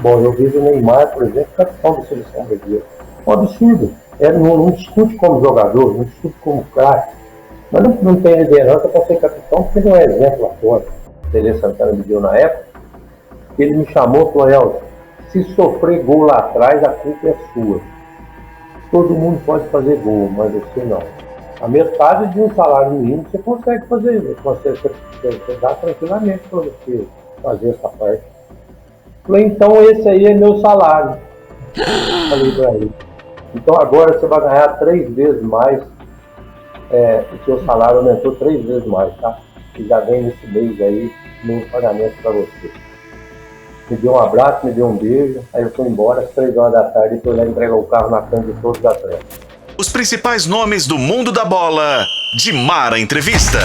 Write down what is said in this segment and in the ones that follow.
Bom, eu vejo o Neymar, por exemplo, capitão da seleção brasileira. Um absurdo. Não discute como jogador, não discute como craque. Mas não tem liderança para ser capitão, porque não é exemplo lá fora. O Tele Santana me deu na época. Ele me chamou e falou: Elcio, se sofrer gol lá atrás, a culpa é sua. Todo mundo pode fazer gol, mas você não. A metade de um salário mínimo você consegue fazer, você dá tranquilamente para você fazer essa parte. Falei, então esse aí é meu salário. Falei para ele. Então agora você vai ganhar 3 vezes mais, o seu salário aumentou 3 vezes mais, tá? E já vem nesse mês aí, no pagamento para você. Me deu um abraço, me deu um beijo, aí eu fui embora às 3 horas da tarde e fui lá entregar o carro na frente de todos os atletas. Os principais nomes do mundo da bola, de Mara Entrevista.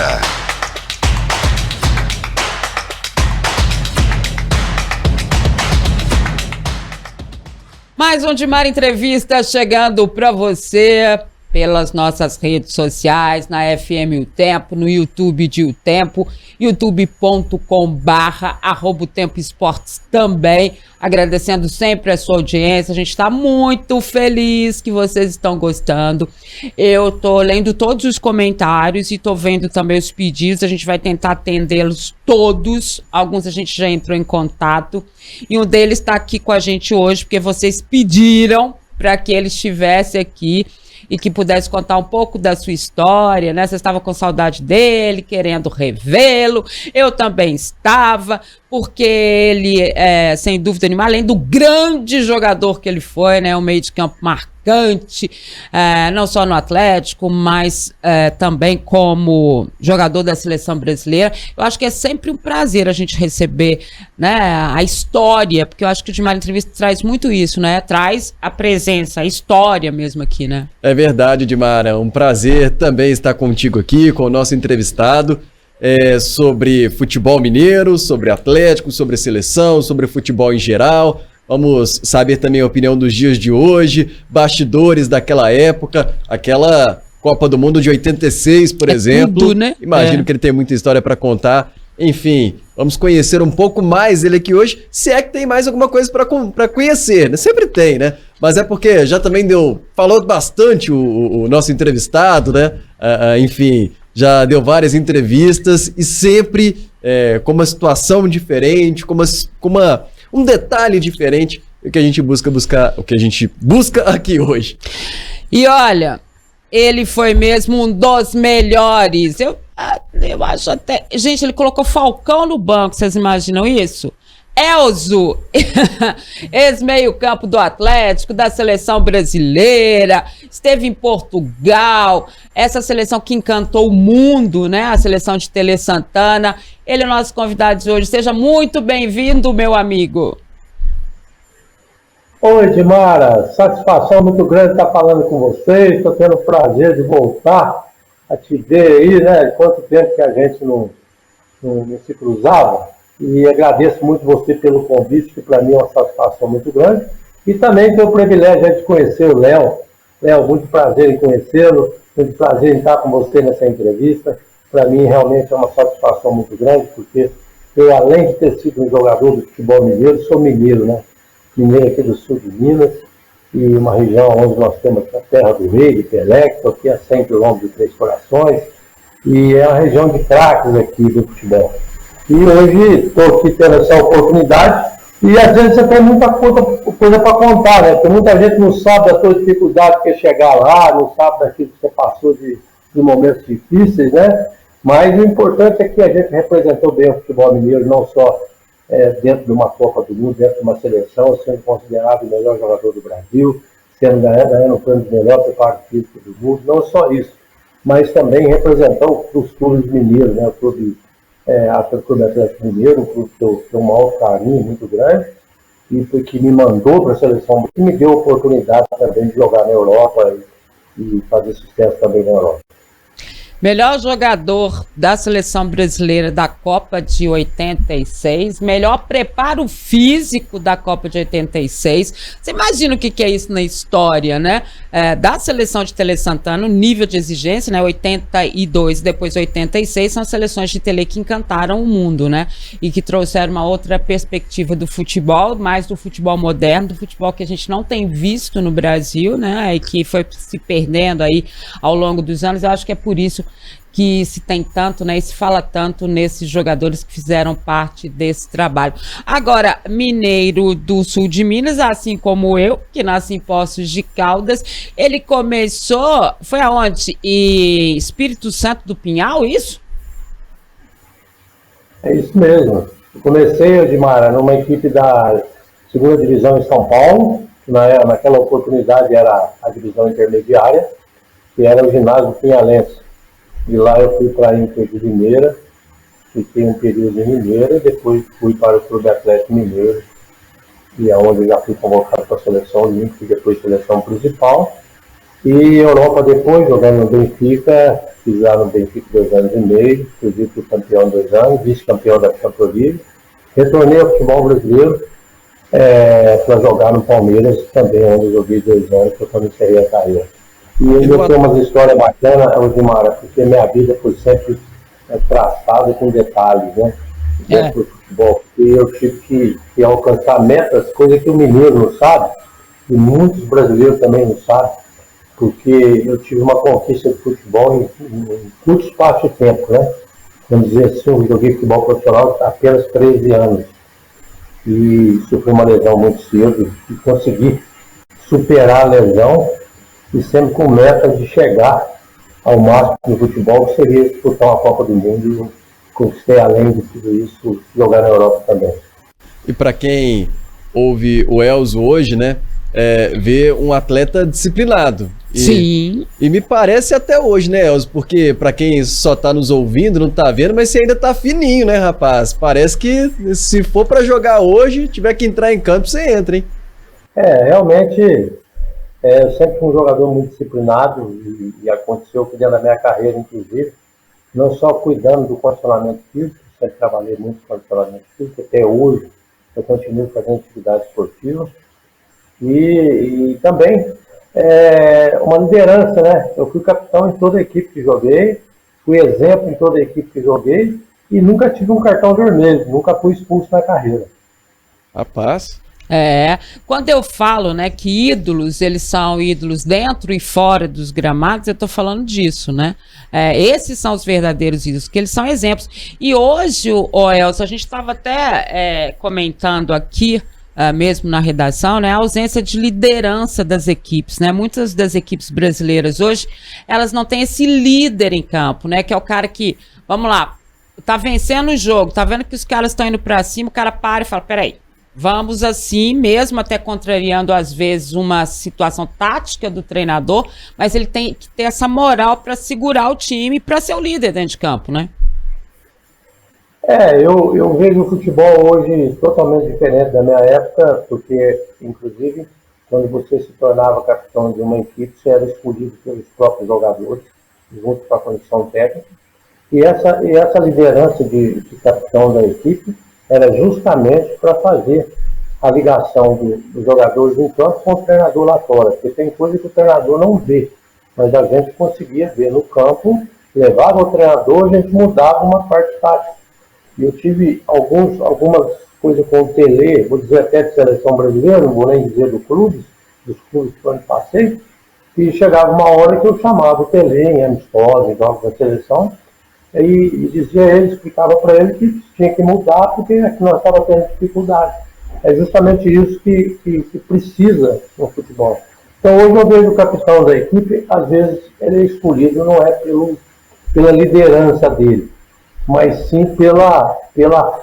Mais um de Mara Entrevista chegando para você pelas nossas redes sociais, na FM O Tempo, no YouTube de O Tempo, youtube.com/@O Tempo Esportes também. Agradecendo sempre a sua audiência, a gente está muito feliz que vocês estão gostando. Eu tô lendo todos os comentários e tô vendo também os pedidos, a gente vai tentar atendê-los todos. Alguns a gente já entrou em contato e um deles está aqui com a gente hoje porque vocês pediram para que ele estivesse aqui e que pudesse contar um pouco da sua história, né? Você estava com saudade dele, querendo revê-lo. Eu também estava, porque ele é, sem dúvida nenhuma, além do grande jogador que ele foi, né? Um meio de campo marcante, não só no Atlético, mas também como jogador da seleção brasileira. Eu acho que é sempre um prazer a gente receber, né, a história, porque eu acho que o De Mara Entrevista traz muito isso, né? Traz a presença, a história mesmo aqui, né? É verdade, Dimara. É um prazer também estar contigo aqui, com o nosso entrevistado, sobre futebol mineiro, sobre Atlético, sobre seleção, sobre futebol em geral. Vamos saber também a opinião dos dias de hoje, bastidores daquela época, aquela Copa do Mundo de 86, por exemplo. Tudo, né? Imagino que ele tem muita história para contar. Enfim, vamos conhecer um pouco mais ele aqui hoje, se é que tem mais alguma coisa para conhecer, né? Sempre tem, né? Mas é porque já também falou bastante o nosso entrevistado, né? Enfim, já deu várias entrevistas e sempre com uma situação diferente, com um detalhe diferente, o que a gente busca aqui hoje. E olha, ele foi mesmo um dos melhores. Eu acho até... Gente, ele colocou Falcão no banco, vocês imaginam isso? Elzo, ex-meio-campo do Atlético, da seleção brasileira, esteve em Portugal, essa seleção que encantou o mundo, né? A seleção de Tele Santana. Ele é o nosso convidado de hoje. Seja muito bem-vindo, meu amigo. Oi, Dimara, satisfação muito grande estar falando com vocês. Estou tendo o prazer de voltar a te ver aí, né? Quanto tempo que a gente não se cruzava. E agradeço muito você pelo convite, que para mim é uma satisfação muito grande. E também tenho o privilégio de conhecer o Léo. Léo, muito prazer em conhecê-lo, muito prazer em estar com você nessa entrevista. Para mim realmente é uma satisfação muito grande, porque eu, além de ter sido um jogador do futebol mineiro, sou mineiro, né? Mineiro aqui do sul de Minas, e uma região onde nós temos a terra do rei, de Pelé, que estou aqui a 100 quilômetros de Três Corações, e é uma região de craques aqui do futebol. E hoje estou aqui tendo essa oportunidade, e às vezes você tem muita coisa para contar, né? Porque muita gente não sabe da sua dificuldade que é chegar lá, não sabe daquilo que você passou de momentos difíceis, né? Mas o importante é que a gente representou bem o futebol mineiro, não só dentro de uma Copa do Mundo, dentro de uma seleção, sendo considerado o melhor jogador do Brasil, ganhando o prêmio de melhor preparo físico do mundo, não só isso, mas também representou os clubes mineiros, né? O Clube Atlético Mineiro, um clube que eu tenho um maior carinho muito grande, e foi que me mandou para a seleção, que me deu a oportunidade também de jogar na Europa e fazer sucesso também na Europa. Melhor jogador da seleção brasileira da Copa de 86, melhor preparo físico da Copa de 86. Você imagina o que é isso na história, né? Da seleção de Tele Santana, o nível de exigência, né? 82 e depois 86 são as seleções de Tele que encantaram o mundo, né? E que trouxeram uma outra perspectiva do futebol, mais do futebol moderno, do futebol que a gente não tem visto no Brasil, né? E que foi se perdendo aí ao longo dos anos. Eu acho que é por isso que se tem tanto, né, e se fala tanto nesses jogadores que fizeram parte desse trabalho. Agora, mineiro do sul de Minas, assim como eu, que nasci em Poços de Caldas, ele começou, foi aonde? E Espírito Santo do Pinhal, isso? É isso mesmo. Eu comecei, Edmara, numa equipe da segunda divisão em São Paulo, que naquela oportunidade era a divisão intermediária, que era o ginásio pinhalense. De lá eu fui para a Inter de Limeira, fiquei um período em Limeira, depois fui para o Clube Atlético Mineiro, e é onde eu já fui convocado para a seleção olímpica e depois seleção principal. E Europa depois, jogando no Benfica, fiz lá no Benfica 2 anos e meio, fui campeão 2 anos, vice-campeão da Champions League. Retornei ao futebol brasileiro para jogar no Palmeiras, também onde eu joguei 2 anos, que eu encerrei a carreira. E eu tenho umas histórias bacanas, Odimara, porque minha vida foi sempre traçada com detalhes, né? Dentro do futebol. E eu tive que alcançar metas, coisa que o mineiro não sabe, e muitos brasileiros também não sabem, porque eu tive uma conquista de futebol em curto espaço de tempo, né? Vamos dizer assim, eu joguei futebol profissional há apenas 13 anos. E sofri uma lesão muito cedo e consegui superar a lesão, e sempre com meta de chegar ao máximo do futebol, que seria disputar uma Copa do Mundo, e conquistei, além de tudo isso, jogar na Europa também. E para quem ouve o Elzo hoje, né, vê um atleta disciplinado. Sim. E me parece até hoje, né, Elzo? Porque para quem só tá nos ouvindo, não tá vendo, mas você ainda tá fininho, né, rapaz? Parece que se for para jogar hoje, tiver que entrar em campo, você entra, hein? Realmente... eu sempre fui um jogador muito disciplinado e aconteceu que dentro da minha carreira, inclusive, não só cuidando do condicionamento físico, sempre trabalhei muito com condicionamento físico, até hoje eu continuo fazendo atividade esportiva e também uma liderança, né? Eu fui capitão em toda a equipe que joguei, fui exemplo em toda a equipe que joguei e nunca tive um cartão vermelho, nunca fui expulso na carreira. Rapaz... Quando eu falo, né, que ídolos, eles são ídolos dentro e fora dos gramados, eu tô falando disso, né? Esses são os verdadeiros ídolos, que eles são exemplos. E hoje, Elcio, a gente estava até comentando aqui, mesmo na redação, né, a ausência de liderança das equipes, né? Muitas das equipes brasileiras hoje, elas não têm esse líder em campo, né? Que é o cara que, vamos lá, tá vencendo o jogo, tá vendo que os caras estão indo para cima, o cara para e fala, peraí, vamos assim, mesmo até contrariando às vezes uma situação tática do treinador, mas ele tem que ter essa moral para segurar o time, para ser o líder dentro de campo, né? Eu vejo o futebol hoje totalmente diferente da minha época, porque, inclusive, quando você se tornava capitão de uma equipe, você era escolhido pelos próprios jogadores, junto com a condição técnica, e essa liderança de capitão da equipe era justamente para fazer a ligação dos jogadores em campo com o treinador lá fora, porque tem coisa que o treinador não vê, mas a gente conseguia ver no campo, levava o treinador, a gente mudava uma parte tática. E eu tive algumas coisas com o Tele, vou dizer até de seleção brasileira, não vou nem dizer dos clubes que eu passei, e chegava uma hora que eu chamava o Tele em amistosos, em jogos da seleção, e dizia a ele, explicava para ele que tinha que mudar porque nós estávamos tendo dificuldade. É justamente isso que precisa no futebol. Então hoje eu vejo o capitão da equipe, às vezes ele é escolhido não é pela liderança dele, mas sim pela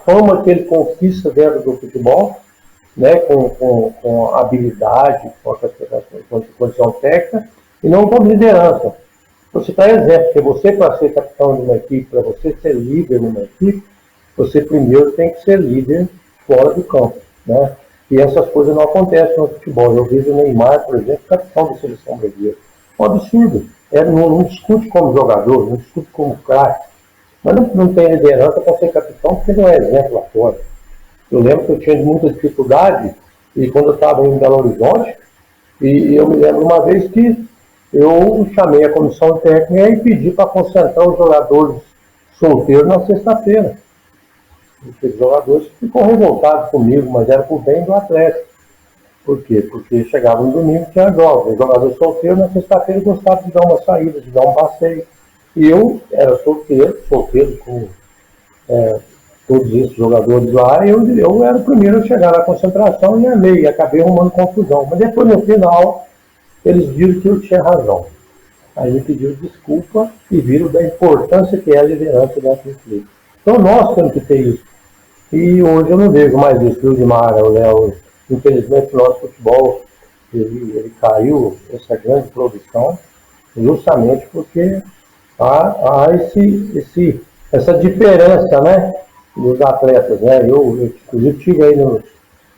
fama que ele conquista dentro do futebol, né, com habilidade, com a condição técnica, e não com liderança. Você está exemplo, porque você, para ser capitão de uma equipe, para você ser líder numa equipe, você primeiro tem que ser líder fora do campo, né? E essas coisas não acontecem no futebol. Eu vejo o Neymar, por exemplo, capitão da seleção brasileira. um absurdo. Não discute como jogador, não discute como craque, mas não tem liderança para ser capitão porque não é exemplo lá fora. Eu lembro que eu tinha muita dificuldade e quando eu estava em Belo Horizonte, e eu me lembro uma vez que eu chamei a comissão técnica e pedi para concentrar os jogadores solteiros na sexta-feira. Os jogadores ficam revoltados comigo, mas era por bem do atleta. Por quê? Porque chegava no domingo e tinha jogos. Os jogadores solteiros na sexta-feira gostavam de dar uma saída, de dar um passeio. E eu era solteiro com todos esses jogadores lá, e eu era o primeiro a chegar na concentração e amei, acabei arrumando confusão. Mas depois, no final, eles viram que eu tinha razão. Aí me pediram desculpa e viram da importância que é a liderança da atletismo. Então nós temos que ter isso. E hoje eu não vejo mais isso, o Dimara, o Léo. Infelizmente o nosso futebol ele caiu, essa grande produção, justamente porque há essa diferença, né, dos atletas, né? Eu inclusive estive aí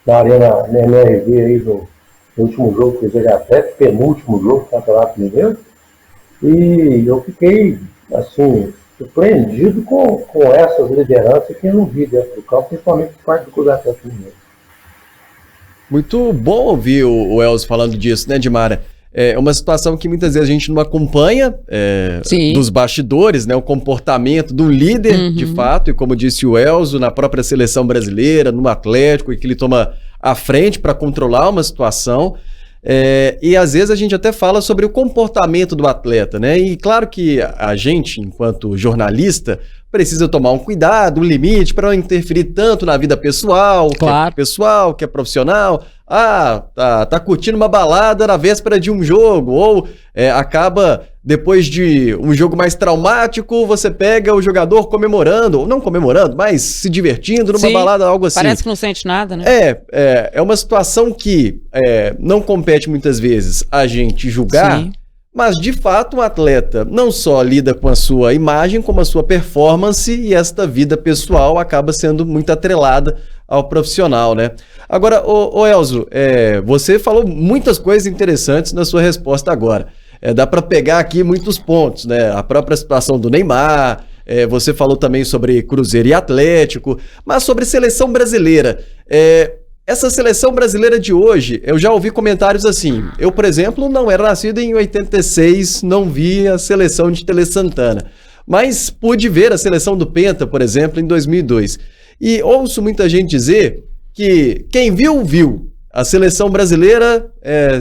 na Arena MRV aí no último jogo que eu Atlético, penúltimo jogo do Campeonato Mineiro, e eu fiquei assim surpreendido com essas lideranças que eu não vi dentro do campo, principalmente por parte do Clube Atlético Mineiro. Muito bom ouvir o Elzo falando disso, né, Dimara? É uma situação que muitas vezes a gente não acompanha dos bastidores, né? O comportamento do líder, de fato, e como disse o Elzo, na própria seleção brasileira, no Atlético, e que ele toma a frente para controlar uma situação. E às vezes a gente até fala sobre o comportamento do atleta, né? E claro que a gente, enquanto jornalista, precisa tomar um cuidado, um limite para não interferir tanto na vida pessoal, claro, que é pessoal, que é profissional. Tá curtindo uma balada na véspera de um jogo, ou acaba, depois de um jogo mais traumático, você pega o jogador comemorando, ou não comemorando, mas se divertindo numa balada, algo assim. Parece que não sente nada, né? É uma situação que não compete muitas vezes a gente julgar. Sim. Mas, de fato, um atleta não só lida com a sua imagem, como a sua performance, e esta vida pessoal acaba sendo muito atrelada ao profissional, né? Agora, ô Elzo, você falou muitas coisas interessantes na sua resposta agora. Dá para pegar aqui muitos pontos, né? A própria situação do Neymar, você falou também sobre Cruzeiro e Atlético, mas sobre seleção brasileira. Essa seleção brasileira de hoje, eu já ouvi comentários assim. Eu, por exemplo, não era nascido em 86, não vi a seleção de Tele Santana. Mas pude ver a seleção do Penta, por exemplo, em 2002. E ouço muita gente dizer que quem viu, viu. A seleção brasileira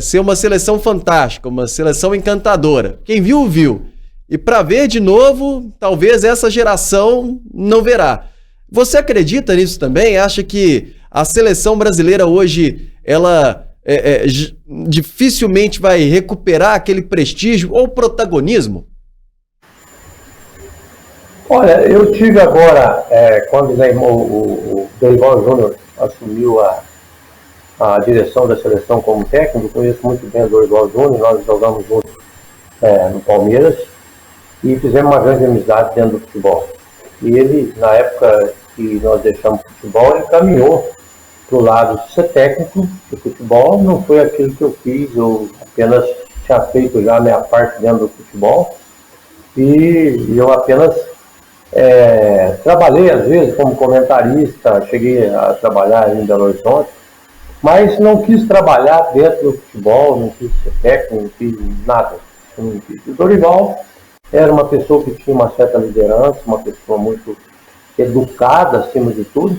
ser uma seleção fantástica, uma seleção encantadora. Quem viu, viu. E para ver de novo, talvez essa geração não verá. Você acredita nisso também? Acha que a seleção brasileira hoje, ela dificilmente vai recuperar aquele prestígio ou protagonismo? Olha, eu tive agora, quando o Dorival Júnior assumiu a direção da seleção como técnico, eu conheço muito bem o Dorival Júnior, nós jogamos juntos no Palmeiras e fizemos uma grande amizade dentro do futebol. E ele, na época que nós deixamos o futebol, ele caminhou para o lado de ser técnico de futebol. Não foi aquilo que eu fiz, eu apenas tinha feito já a minha parte dentro do futebol e eu apenas trabalhei às vezes como comentarista, cheguei a trabalhar em Belo Horizonte, mas não quis trabalhar dentro do futebol, não quis ser técnico, não quis nada. Não quis. O Dorival era uma pessoa que tinha uma certa liderança, uma pessoa muito educada acima de tudo.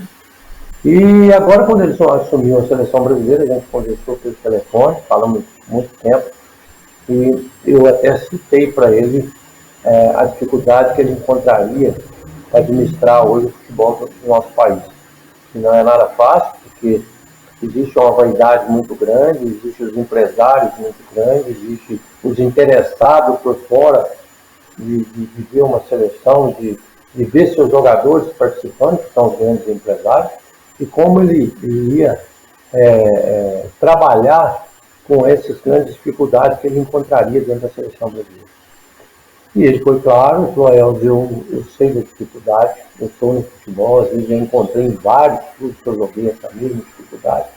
E agora, quando ele assumiu a seleção brasileira, a gente conversou pelo telefone, falamos muito tempo, e eu até citei para ele a dificuldade que ele encontraria para administrar hoje o futebol do nosso país. E não é nada fácil, porque existe uma vaidade muito grande, existem os empresários muito grandes, existem os interessados por fora de ver uma seleção, de ver seus jogadores participando, que são os grandes empresários, e como ele ia trabalhar com essas grandes dificuldades que ele encontraria dentro da seleção brasileira. E ele foi claro, falou, eu sei da dificuldade, eu estou no futebol, às vezes eu encontrei em vários clubes que eu joguei essa mesma dificuldade.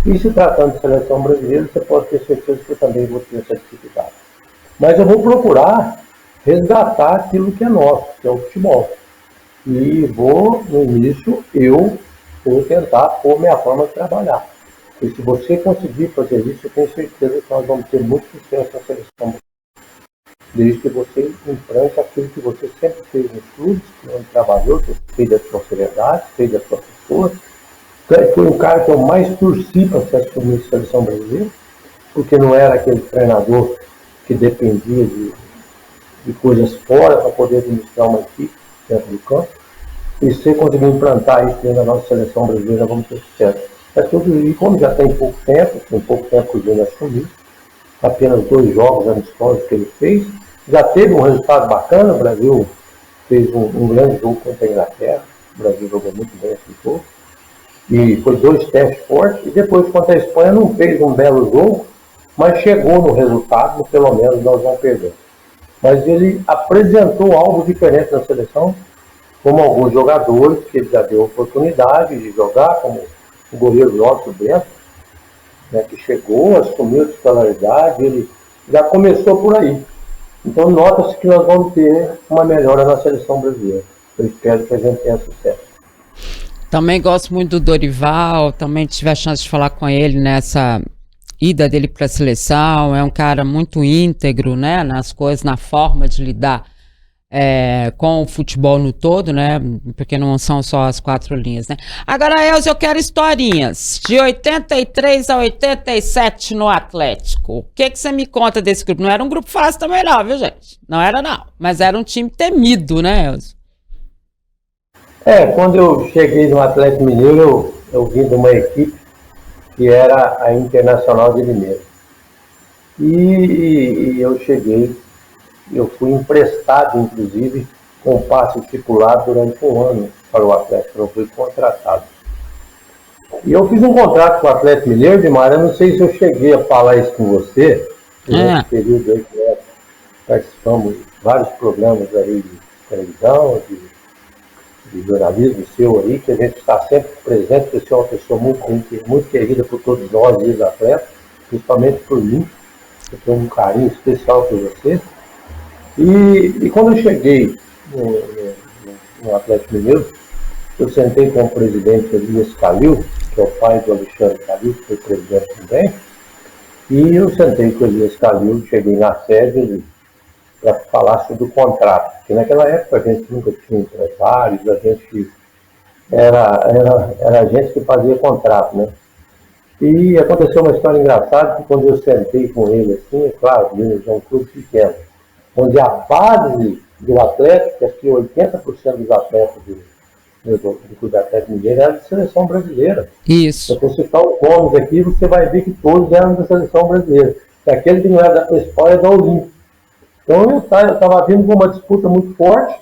E se tratando de seleção brasileira, você pode ter certeza que eu também vou ter essa dificuldade. Mas eu vou procurar resgatar aquilo que é nosso, que é o futebol. E vou, no início, eu vou tentar pôr minha forma de trabalhar. E se você conseguir fazer isso, eu tenho certeza que nós vamos ter muito sucesso na seleção. Desde que você implante aquilo que você sempre fez nos clubes, onde trabalhou, que fez da sua seriedade, fez da sua pessoa. Foi o cara que eu mais torci para ser assumido a seleção brasileira, porque não era aquele treinador que dependia de coisas fora para poder administrar uma equipe dentro do campo. E se conseguir implantar isso dentro da nossa seleção brasileira, vamos ter sucesso. E como já tem pouco tempo que o Júnior assumiu, apenas 2 jogos amistosos que ele fez, já teve um resultado bacana. O Brasil fez um grande jogo contra a Inglaterra, o Brasil jogou muito bem esse jogo, e foi 2 testes fortes, e depois contra a Espanha não fez um belo jogo, mas chegou no resultado, pelo menos nós vamos perder. Mas ele apresentou algo diferente na seleção, como alguns jogadores que ele já deu oportunidade de jogar, como o goleiro Lócio Bento, né, que chegou, assumiu a titularidade, ele já começou por aí. Então nota-se que nós vamos ter uma melhora na seleção brasileira. Eu espero que a gente tenha sucesso. Também gosto muito do Dorival, também tive a chance de falar com ele nessa ida dele para a seleção. É um cara muito íntegro, né, nas coisas, na forma de lidar com o futebol no todo, né, porque não são só as 4 linhas, né. Agora, Elza, eu quero historinhas de 83 a 87 no Atlético. O que você me conta desse grupo? Não era um grupo fácil também não, viu, gente? Não era não, mas era um time temido, né, Elza? Quando eu cheguei no Atlético Mineiro, eu vim de uma equipe que era a Internacional de Limeira. E eu cheguei, eu fui emprestado, inclusive, com passe estipulado durante 1 ano para o Atlético, eu fui contratado. E eu fiz um contrato com o Atlético Mineiro, Dimar, eu não sei se eu cheguei a falar isso com você, nesse período aí que nós participamos de vários programas aí de televisão, de jornalismo seu aí, que a gente está sempre presente, porque você é uma pessoa muito querida por todos nós, ex-atletas, principalmente por mim, eu tenho um carinho especial por você. E quando eu cheguei no Atlético Mineiro, eu sentei com o presidente Elias Calil, que é o pai do Alexandre Calil, que foi presidente também, e eu sentei com o Elias Calil, cheguei na sede para falar sobre o contrato, porque naquela época a gente nunca tinha empresários, a gente era a gente que fazia contrato, né? E aconteceu uma história engraçada, que quando eu sentei com ele assim, é claro, o Minas é um clube pequeno, onde a base do Atlético, que aqui 80% dos atletas do Clube Atlético Mineiro era de seleção brasileira. Isso. Se você citar os nomes aqui, você vai ver que todos eram da seleção brasileira. E aquele que não era da principal é da Olímpia. Então eu estava vindo com uma disputa muito forte,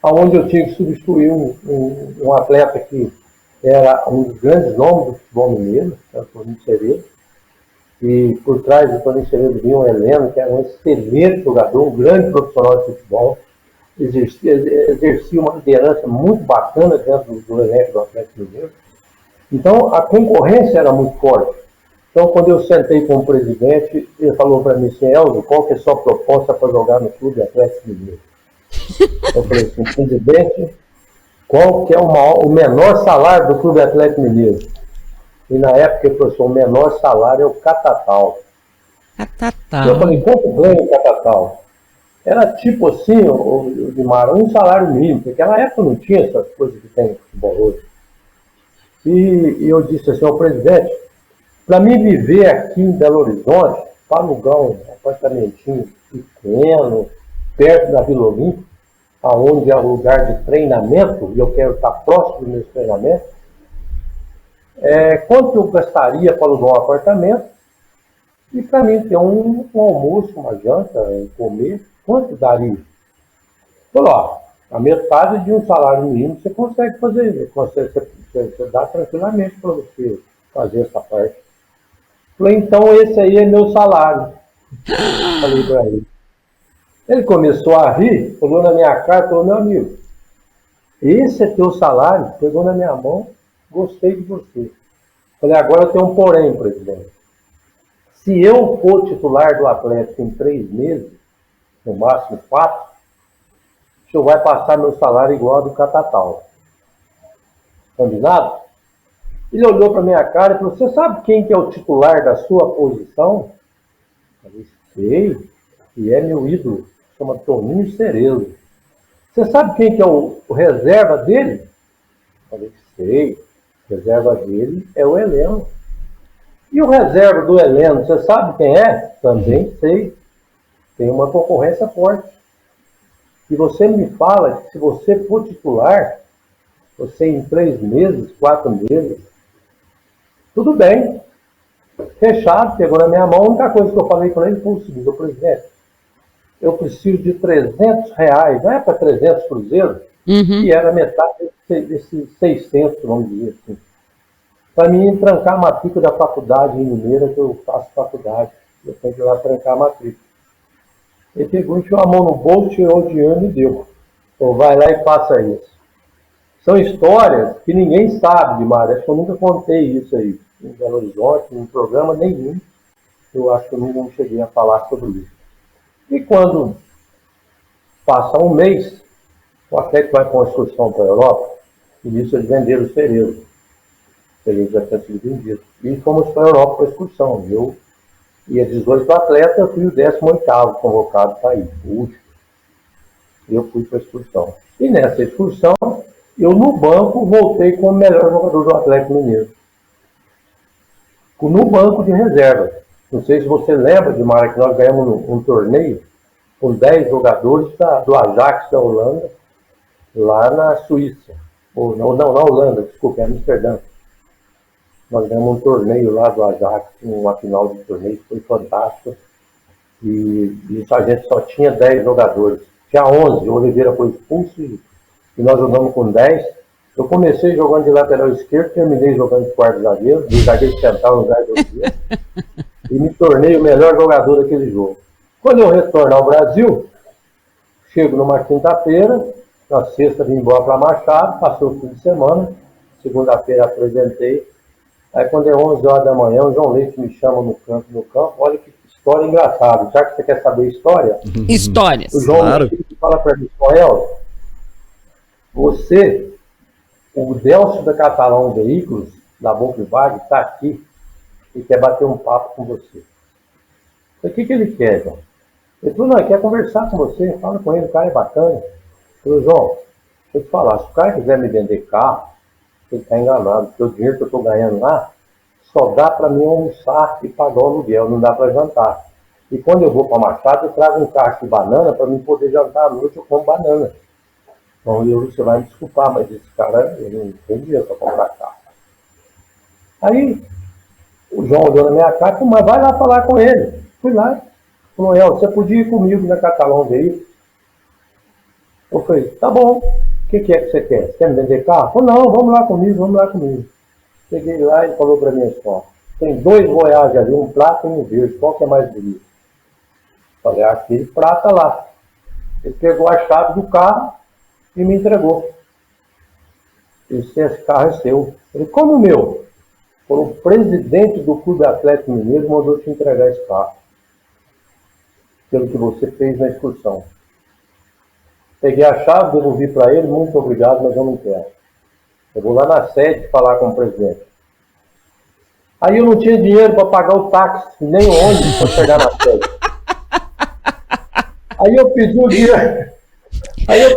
onde eu tinha que substituir um atleta que era um dos grandes nomes do futebol mineiro, que era o Toninho Cerezo. E por trás do Toninho Cerezo vinha o Heleno, que era um excelente jogador, um grande profissional de futebol, exercia uma liderança muito bacana dentro do elenco do Atlético Mineiro. Então a concorrência era muito forte. Então quando eu sentei com o presidente, ele falou para mim assim: Elzo, qual que é a sua proposta para jogar no Clube Atlético Mineiro? Eu falei assim: presidente, qual que é o menor salário do Clube Atlético Mineiro? E na época ele falou assim: o menor salário é o Catatal. Catatal. Eu falei: quanto ganha o Catatal? Era tipo assim, o Dimar, um salário mínimo, porque naquela época não tinha essas coisas que tem no futebol hoje. E eu disse assim ao presidente: para mim viver aqui em Belo Horizonte, para alugar um apartamentinho pequeno, perto da Vila Olímpica, onde é o lugar de treinamento, e eu quero estar próximo dos meus treinamentos, quanto eu gastaria para alugar um apartamento, e para mim ter um almoço, uma janta, comer, quanto daria? Falou: ó, a metade de um salário mínimo você consegue fazer, você dá tranquilamente para você fazer essa parte. Falei: então esse aí é meu salário. Falei para ele. Ele começou a rir, olhou na minha cara e falou: meu amigo, esse é teu salário? Pegou na minha mão, gostei de você. Falei: agora tem um porém, presidente. Se eu for titular do Atlético em 3 meses, no máximo 4, o senhor vai passar meu salário igual ao do Catatal. Combinado? Ele olhou para minha cara e falou, você sabe quem que é o titular da sua posição? Eu falei, sei, e é meu ídolo, chama Toninho Cerezo. Você sabe quem que é o reserva dele? Eu falei, sei, o reserva dele é o Heleno. E o reserva do Heleno, você sabe quem é? Também sei. Tem uma concorrência forte. E você me fala que se você for titular, você em 3 meses, 4 meses, tudo bem. Fechado, pegou na minha mão. A única coisa que eu falei para ele foi o seguinte, presidente, eu preciso de R$ 300, não é para 300 cruzeiros, que era metade desses 600, vamos dizer assim. Para mim, trancar a matrícula da faculdade em Mineira, que eu faço faculdade. Eu tenho que ir lá trancar a matrícula. Ele pegou, enfiou a mão no bolso, tirou o dinheiro e me deu. Então, vai lá e faça isso. São histórias que ninguém sabe demais. Acho que eu nunca contei isso aí em Belo Horizonte, em programa nenhum. Eu acho que eu não cheguei a falar sobre isso. E quando passa um mês, o Atlético vai com uma excursão para a Europa, e nisso eles venderam o Cerezo. O Cerezo já tinha sido vendido. E fomos para a Europa com a excursão. Eu ia 18 atletas, eu fui o 18º convocado para ir, o último. Eu fui para a excursão. E nessa excursão, eu no banco voltei como o melhor jogador do Atlético Mineiro. No banco de reserva. Não sei se você lembra, de Mara, que nós ganhamos um torneio com 10 jogadores do Ajax da Holanda, lá na Suíça. Ou não, na Holanda, desculpa, é Amsterdã. Nós ganhamos um torneio lá do Ajax, uma final de torneio, foi fantástico. E a gente só tinha 10 jogadores. Tinha 11, o Oliveira foi expulso e nós jogamos com 10. Eu comecei jogando de lateral esquerdo, terminei jogando de quarto zagueiro, de zagueiro central no lugar do Oliveira. E me tornei o melhor jogador daquele jogo. Quando eu retorno ao Brasil, chego numa quinta-feira, na sexta vim embora para Machado, passou o fim de semana, segunda-feira apresentei. Aí quando é 11 horas da manhã, o João Leite me chama no campo, olha que história engraçada. Já que você quer saber história? Histórias. O João Leite fala para mim, Joel, você, o Delcio da Catalão Veículos, da Volkswagen, está aqui e quer bater um papo com você. O que ele quer, João? Ele falou, não, ele quer conversar com você, fala com ele, o cara é bacana. Eu falei, João, deixa eu te falar, se o cara quiser me vender carro, ele está enganado, porque o dinheiro que eu estou ganhando lá só dá para mim almoçar e pagar o aluguel, não dá para jantar. E quando eu vou para Machado, eu trago um cacho de banana para mim poder jantar à noite, eu como banana. Então você vai me desculpar, mas esse cara, ele não tem dinheiro para comprar carro. Aí, o João olhou na minha cara e falou, mas vai lá falar com ele. Fui lá. Falou, você podia ir comigo na Catalão Veículos? Eu falei, tá bom. O que é que você quer? Você quer me vender carro? Falei, não, vamos lá comigo. Cheguei lá e ele falou para mim assim, tem 2 Voyage ali, um prata e um verde, qual que é mais bonito? Falei, aquele prata lá. Ele pegou a chave do carro e me entregou. Ele disse, esse carro é seu. Ele, como o meu? O presidente do Clube Atlético Mineiro mandou te entregar esse carro. Pelo que você fez na excursão. Peguei a chave, devolvi para ele, muito obrigado, mas eu não quero. Eu vou lá na sede falar com o presidente. Aí eu não tinha dinheiro para pagar o táxi, nem o ônibus para chegar na sede. Aí eu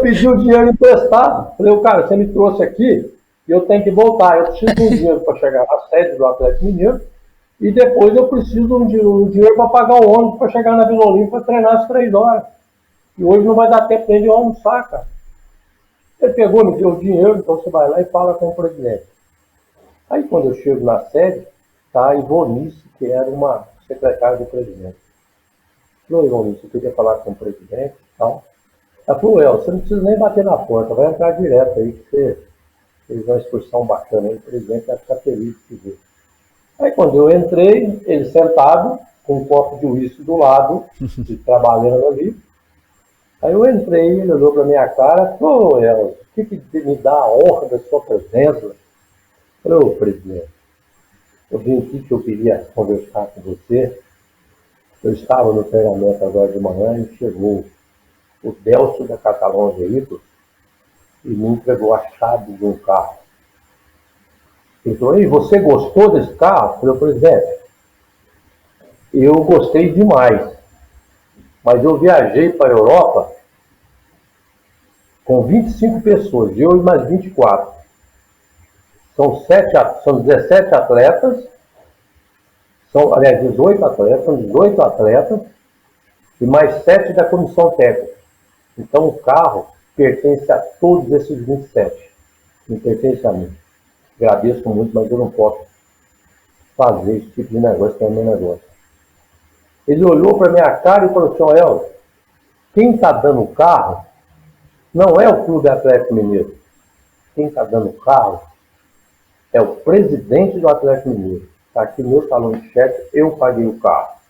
pedi o dinheiro emprestado. Falei, cara, você me trouxe aqui, eu tenho que voltar. Eu preciso de um dinheiro para chegar na sede do Atlético Mineiro e depois eu preciso de um dinheiro para pagar o ônibus para chegar na Vila Olímpia para treinar às 3 horas. E hoje não vai dar tempo de eu almoçar, cara. Ele pegou, me deu o dinheiro, então você vai lá e fala com o presidente. Aí quando eu chego na sede, tá a Ivonice, que era uma secretária do presidente. Falou, Ivonice, eu queria falar com o presidente e tal. Ela falou, você não precisa nem bater na porta, vai entrar direto aí, que você fez uma excursão bacana aí, o presidente vai ficar feliz de ver. Aí quando eu entrei, ele sentado, com um copo de uísque do lado, e trabalhando ali. Aí eu entrei, ele olhou para minha cara, falou, o que me dá a honra da sua presença? Eu falei, presidente, eu vim aqui que eu queria conversar com você Eu estava no treinamento agora de manhã e chegou o Delcio da Catalão Veículos e me entregou a chave de um carro. Ele falou, ei, você gostou desse carro? Eu falei, presidente, eu gostei demais, mas eu viajei para a Europa com 25 pessoas, eu e mais 24. São 17 atletas, aliás, 18 atletas, são 18 atletas e mais 7 da comissão técnica. Então o carro pertence a todos esses 27. Não pertence a mim. Agradeço muito, mas eu não posso fazer esse tipo de negócio, que é o meu negócio. Ele olhou para minha cara e falou assim, Elcio, quem está dando o carro não é o Clube Atlético Mineiro. Quem está dando o carro é o presidente do Atlético Mineiro. Está aqui meu talão de cheque, eu paguei o carro.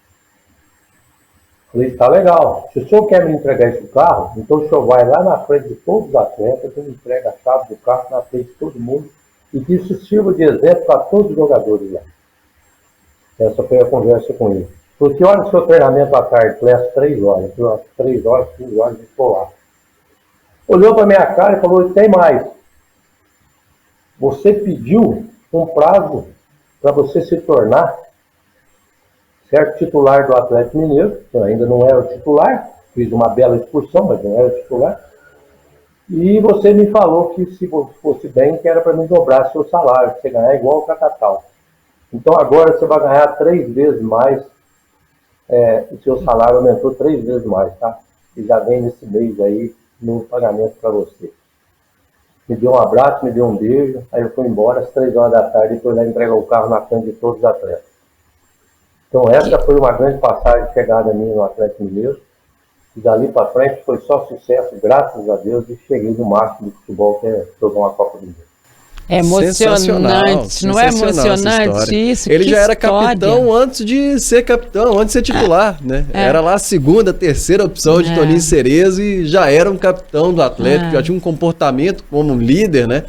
Falei, está legal. Se o senhor quer me entregar esse carro, então o senhor vai lá na frente de todos os atletas, e me entrega a chave do carro na frente de todo mundo, e que isso sirva de exemplo para todos os jogadores lá. Essa foi a conversa com ele. Porque olha o seu treinamento à tarde, foi às 3 horas. 3 horas, 5 horas, de estou lá. Olhou para minha cara e falou, tem mais. Você pediu um prazo para você se tornar certo titular do Atlético Mineiro. Eu ainda não era o titular, fiz uma bela excursão, mas não era o titular. E você me falou que se fosse bem, que era para me dobrar seu salário, que você ganhar igual o Catatal. Então agora você vai ganhar 3 vezes mais, o seu salário aumentou 3 vezes mais, tá? E já vem nesse mês aí no pagamento para você. Me deu um abraço, me deu um beijo, aí eu fui embora às 3 horas da tarde, depois ele entregou o carro na frente de todos os atletas. Então essa foi uma grande passagem de chegada minha no Atlético Mineiro. E dali para frente foi só sucesso, graças a Deus, e cheguei no máximo do futebol, que é jogar uma Copa do Mundo. É emocionante, não é emocionante isso? Ele já era capitão antes de ser capitão, antes de ser titular, né? Era lá a segunda, terceira opção de Toninho Cerezo e já era um capitão do Atlético, já tinha um comportamento como um líder, né?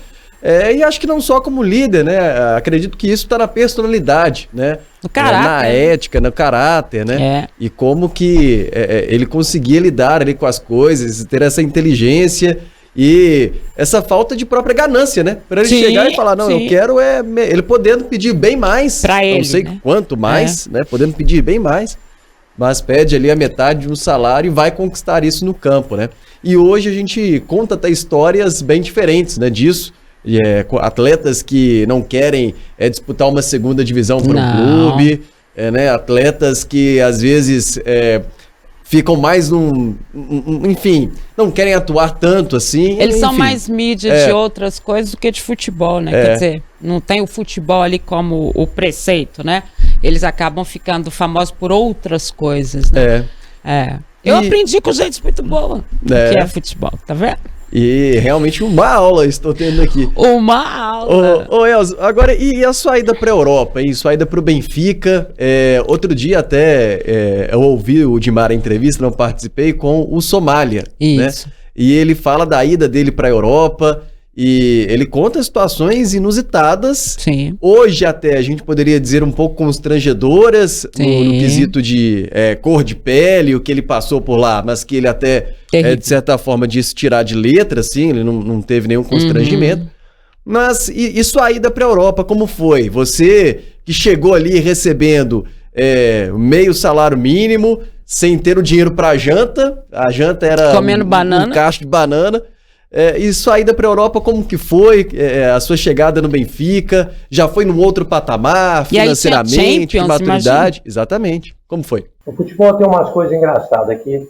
E acho que não só como líder, né? Acredito que isso está na personalidade, né? No caráter. Na ética, no caráter, né? E como que ele conseguia lidar ali com as coisas, ter essa inteligência e essa falta de própria ganância, né? Para ele chegar e falar, não, eu quero ele podendo pedir bem mais, pra ele, não sei né? quanto mais, né? Podendo pedir bem mais, mas pede ali a metade de um salário e vai conquistar isso no campo, né? E hoje a gente conta até histórias bem diferentes, né, disso. Atletas que não querem disputar uma segunda divisão para um clube, né? Atletas que às vezes ficam mais enfim, não querem atuar tanto assim. Eles enfim, são mais mídia de outras coisas do que de futebol, né? Quer dizer, não tem o futebol ali como o preceito, né? Eles acabam ficando famosos por outras coisas, né? Eu aprendi com gente muito boa que é futebol, tá vendo? E realmente uma aula estou tendo aqui. Uma aula. Ô Elzo, agora, e a sua ida para a Europa, hein? Sua ida para o Benfica? Outro dia até eu ouvi o Dimar em entrevista, não participei, com o Somália. Isso. Né? E ele fala da ida dele para a Europa e ele conta situações inusitadas. Sim. Hoje até a gente poderia dizer um pouco constrangedoras no quesito de cor de pele, o que ele passou por lá, mas que ele até, de certa forma, disse tirar de letra, assim, ele não teve nenhum constrangimento. Mas e sua ida para a Europa, como foi? Você que chegou ali recebendo meio salário mínimo, sem ter o dinheiro para a janta era comendo banana. Um cacho de banana. E sua ida para a Europa, como que foi? A sua chegada no Benfica? Já foi num outro patamar, financeiramente, de maturidade? Imagina. Exatamente. Como foi? O futebol tem umas coisas engraçadas aqui.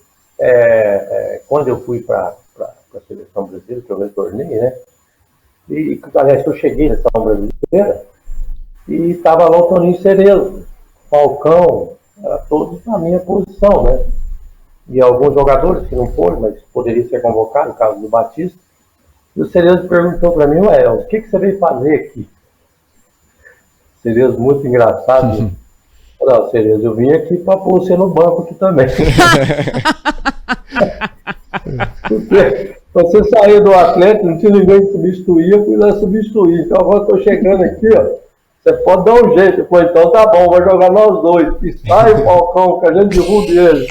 Quando eu fui para a seleção brasileira, que eu retornei, né? E, aliás, eu cheguei na seleção brasileira e estava lá o Toninho Cerezo, Falcão, todos na minha posição, né? E alguns jogadores que não foram, mas poderia ser convocado, no caso do Batista. E o Cerezo perguntou para mim, o que você veio fazer aqui? Cerezo muito engraçado. Não, Cerezo, eu vim aqui para pôr você no banco aqui também. Porque você saiu do Atlético, não tinha ninguém que substituir, eu fui lá substituir. Então agora estou chegando aqui, Você pode dar um jeito. Pô, então tá bom, vai jogar nós dois. E sai o Falcão, que a gente derruba ele.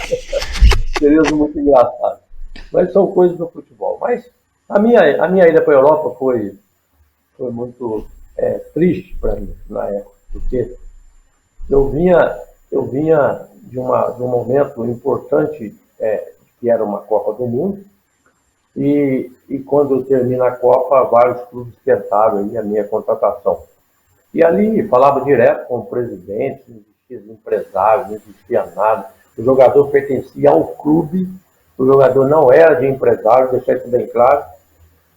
Seria muito engraçado. Mas são coisas do futebol. Mas a minha ida para a Europa foi muito triste para mim na época, porque eu vinha de um momento importante, que era uma Copa do Mundo, e quando termina a Copa, vários clubes tentaram aí a minha contratação. E ali falava direto com o presidente, não existia empresário, não existia nada. O jogador pertencia ao clube, o jogador não era de empresário, deixar isso bem claro.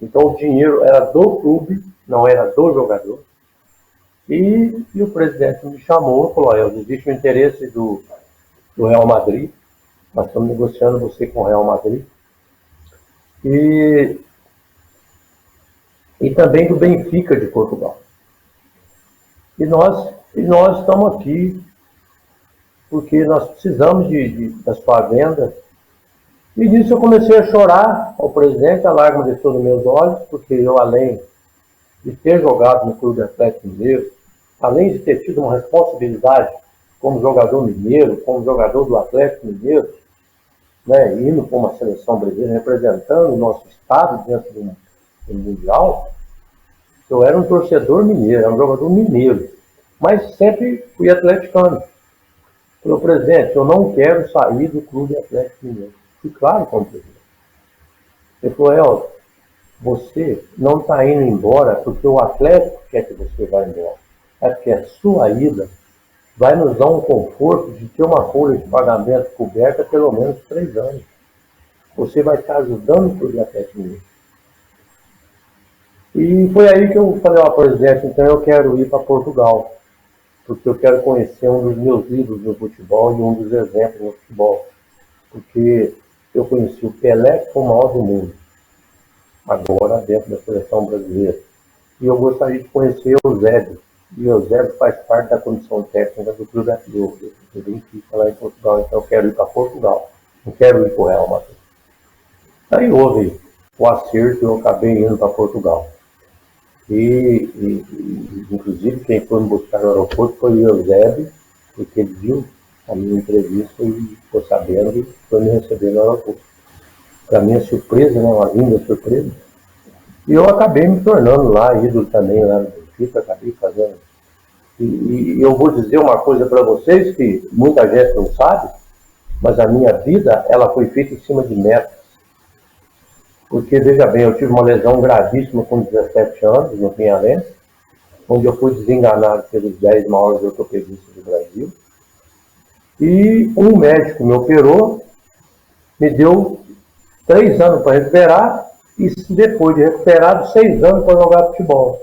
Então o dinheiro era do clube, não era do jogador. E o presidente me chamou e falou: existe o interesse do Real Madrid, nós estamos negociando você com o Real Madrid. E também do Benfica de Portugal. E nós estamos aqui porque nós precisamos da sua venda. E nisso eu comecei a chorar ao presidente, a lágrima desceu nos meus olhos, porque eu, além de ter jogado no Clube Atlético Mineiro, além de ter tido uma responsabilidade como jogador mineiro, como jogador do Atlético Mineiro, né, indo para uma seleção brasileira, representando o nosso estado dentro do Mundial, eu era um torcedor mineiro, era um jogador mineiro, mas sempre fui atleticano. Falei: presidente, eu não quero sair do Clube Atlético Mineiro. Fui claro com o presidente. Ele falou: você não está indo embora porque o Atlético quer que você vá embora. É porque a sua ida vai nos dar um conforto de ter uma folha de pagamento coberta pelo menos 3 anos. Você vai estar ajudando o Clube Atlético Mineiro. E foi aí que eu falei: presidente, então eu quero ir para Portugal, porque eu quero conhecer um dos meus ídolos no futebol e um dos exemplos no futebol. Porque eu conheci o Pelé, que foi o maior do mundo, agora dentro da seleção brasileira. E eu gostaria de conhecer o Eusébio. E o Eusébio faz parte da comissão técnica do Clube do Benfica lá em Portugal. Então eu quero ir para Portugal, não quero ir para o Real Madrid. Aí houve o acerto e eu acabei indo para Portugal. Inclusive, quem foi me buscar no aeroporto foi o Eusébio, porque ele viu a minha entrevista e ficou sabendo e foi me receber no aeroporto. Para minha surpresa, né, uma linda surpresa. E eu acabei me tornando lá ídolo também lá no Benfica, acabei fazendo. E eu vou dizer uma coisa para vocês que muita gente não sabe, mas a minha vida ela foi feita em cima de metas. Porque, veja bem, eu tive uma lesão gravíssima com 17 anos, no Pinhalense, onde eu fui desenganado pelos 10 maiores ortopedistas do Brasil. E um médico me operou, me deu 3 anos para recuperar, e depois de recuperado, 6 anos para jogar futebol.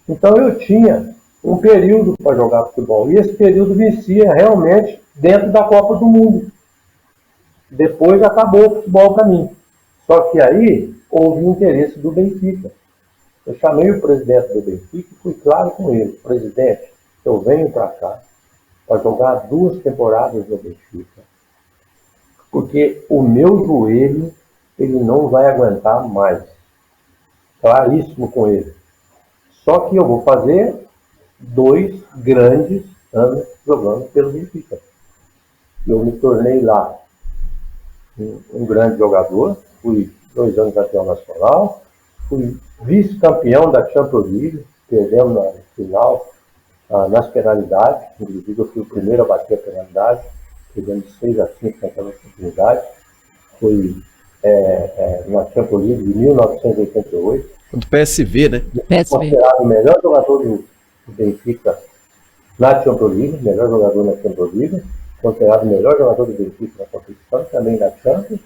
Então eu tinha um período para jogar futebol, e esse período vencia realmente dentro da Copa do Mundo. Depois acabou o futebol para mim. Só que aí houve interesse do Benfica. Eu chamei o presidente do Benfica e fui claro com ele: presidente, eu venho para cá para jogar 2 temporadas no Benfica, porque o meu joelho ele não vai aguentar mais. Claríssimo com ele. Só que eu vou fazer 2 grandes anos jogando pelo Benfica. Eu me tornei lá um grande jogador, fui 2 anos campeão nacional, fui vice-campeão da Champions League, perdemos na final, nas penalidades, inclusive eu fui o primeiro a bater a penalidade, perdemos 6-5 naquela oportunidade, fui na Champions League de 1988. Do PSV, né? PSV. Considerado o melhor jogador do Benfica na Champions League, melhor jogador na Champions League, considerado o melhor jogador do Benfica na competição, também na Champions.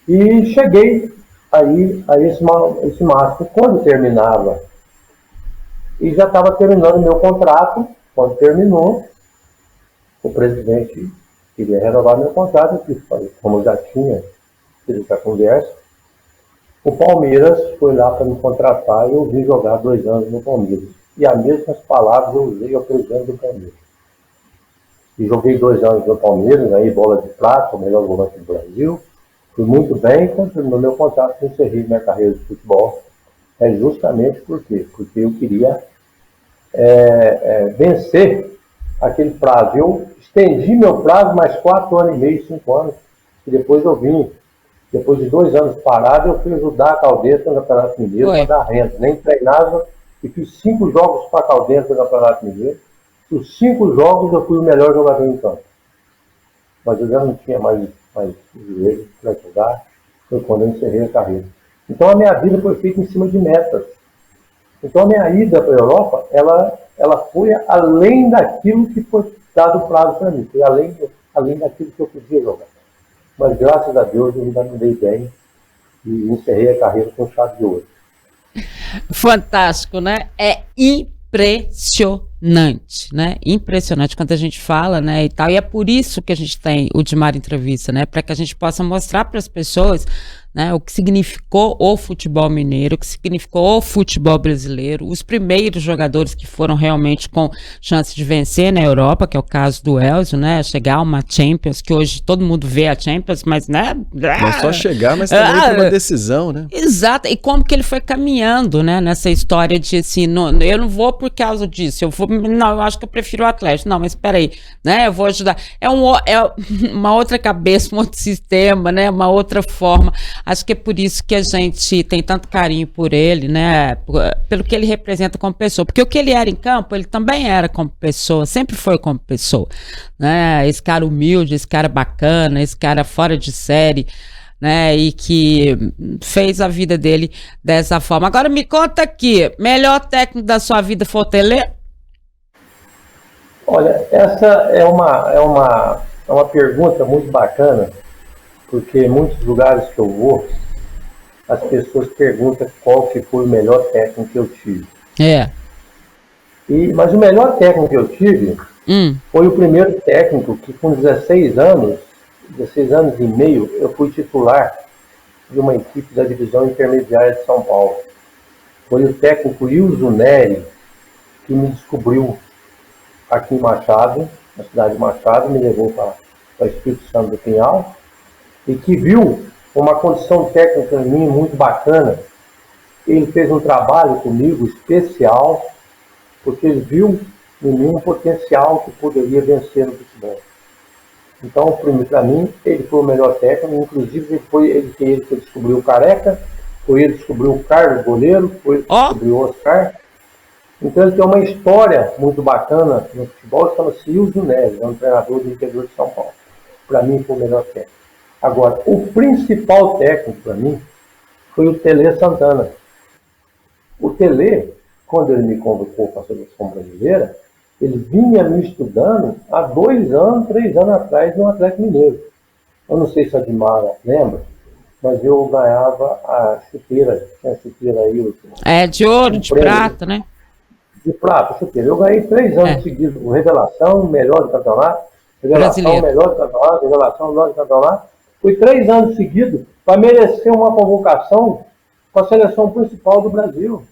E cheguei aí a esse máximo. Quando terminava, e já estava terminando o meu contrato, quando terminou, o presidente queria renovar meu contrato, eu falei, como eu já tinha tido essa conversa, o Palmeiras foi lá para me contratar e eu vim jogar 2 anos no Palmeiras. E as mesmas palavras eu usei ao presidente do Palmeiras. E joguei 2 anos no Palmeiras, ganhei bola de prata, o melhor volante do Brasil. Fui muito bem, quando terminou meu contrato, encerrei minha carreira de futebol. É justamente por quê? Porque eu queria vencer aquele prazo. Eu estendi meu prazo mais 4 anos e meio, 5 anos, e depois eu vim. Depois de 2 anos parado, eu fui ajudar a Caldense no Campeonato Mineiro para dar renda. Nem treinava e fiz 5 jogos para a Caldense no Campeonato Mineiro. Os 5 jogos eu fui o melhor jogador em campo. Mas eu já não tinha mais joelho para jogar. Foi quando eu encerrei a carreira. Então a minha vida foi feita em cima de metas. Então a minha ida para a Europa, ela foi além daquilo que foi dado prazo para mim. Foi além daquilo que eu podia jogar. Mas graças a Deus eu ainda me dei bem e encerrei a carreira com chave de ouro. Fantástico, né? É impressionante, né? Impressionante quando a gente fala, né, e tal. E é por isso que a gente tem o Dimar Entrevista, né? Para que a gente possa mostrar para as pessoas, né, o que significou o futebol mineiro, o que significou o futebol brasileiro, os primeiros jogadores que foram realmente com chance de vencer na Europa, que é o caso do Elzio, né, chegar a uma Champions, que hoje todo mundo vê a Champions, mas, né... Não só chegar, mas também ter uma decisão, né? Exato, e como que ele foi caminhando, né, nessa história de assim, eu não vou por causa disso, eu acho que eu prefiro o Atlético, não, mas peraí, né, eu vou ajudar, é uma outra cabeça, um outro sistema, né, uma outra forma. Acho que é por isso que a gente tem tanto carinho por ele, né? Pelo que ele representa como pessoa. Porque o que ele era em campo, ele também era como pessoa, sempre foi como pessoa, né? Esse cara humilde, esse cara bacana, esse cara fora de série, né? E que fez a vida dele dessa forma. Agora me conta aqui, melhor técnico da sua vida foi o Tele? Olha, essa é uma pergunta muito bacana, porque em muitos lugares que eu vou, as pessoas perguntam qual que foi o melhor técnico que eu tive. Mas o melhor técnico que eu tive foi o primeiro técnico que com 16 anos e meio, eu fui titular de uma equipe da divisão intermediária de São Paulo. Foi o técnico Ilso Neri que me descobriu aqui em Machado, na cidade de Machado, me levou para Espírito Santo do Pinhal, e que viu uma condição técnica em mim muito bacana. Ele fez um trabalho comigo especial, porque ele viu em mim um potencial que poderia vencer no futebol. Então, para mim, ele foi o melhor técnico, inclusive foi ele que descobriu o Careca, foi ele que descobriu o Carlos Goleiro, foi ele que descobriu o Oscar. Então ele tem uma história muito bacana no futebol, chama-se Ilso Neves, é um treinador do interior de São Paulo. Para mim foi o melhor técnico. Agora, o principal técnico para mim foi o Tele Santana. O Tele, quando ele me convocou para a seleção brasileira, ele vinha me estudando há 2 anos, 3 anos atrás no Atlético Mineiro. Eu não sei se a Dimara lembra, mas eu ganhava a chuteira, tinha a chuteira aí. De ouro, de prata, né? De prata, chuteira. Eu ganhei 3 anos seguidos, revelação, melhor do campeonato, revelação, brasileiro. Melhor do campeonato, revelação, melhor do campeonato. Fui 3 anos seguidos para merecer uma convocação para a seleção principal do Brasil,